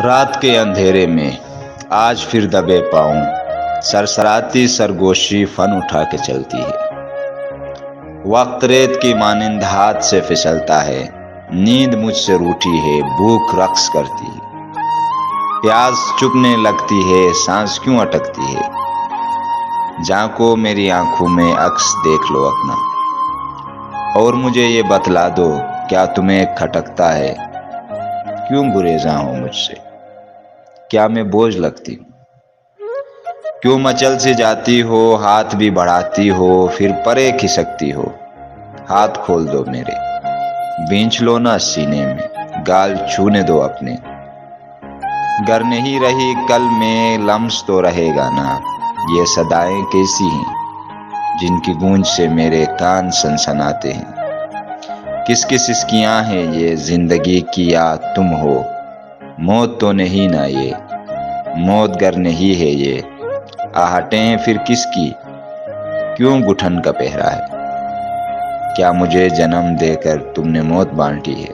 رات کے اندھیرے میں آج پھر دبے پاؤں سرسراتی سرگوشی فن اٹھا کے چلتی ہے۔ وقت ریت کی مانند ہاتھ سے پھسلتا ہے، نیند مجھ سے روٹھی ہے، بھوک رقص کرتی ہے، پیاس چپنے لگتی ہے، سانس کیوں اٹکتی ہے۔ جھانکو میری آنکھوں میں عکس دیکھ لو اپنا، اور مجھے یہ بتلا دو کیا تمہیں کھٹکتا ہے، کیوں گریزاں ہو مجھ سے، کیا میں بوجھ لگتی ہوں، کیوں مچل سے جاتی ہو، ہاتھ بھی بڑھاتی ہو پھر پرے کھسکتی ہو۔ ہاتھ کھول دو میرے، بینچ لو نا سینے میں، گال چھونے دو اپنے۔ گر نہیں رہی کل میں لمس تو رہے گا نا، یہ صدائیں کیسی ہیں جن کی گونج سے میرے کان سنسناتے ہیں۔ کس کی سسکیاں ہیں یہ زندگی کی یا تم ہو، موت تو نہیں نا یہ، موت گر نہیں ہے یہ، آہٹیں پھر کس کی، کیوں گٹھن کا پہرا ہے۔ کیا مجھے جنم دے کر تم نے موت بانٹی ہے۔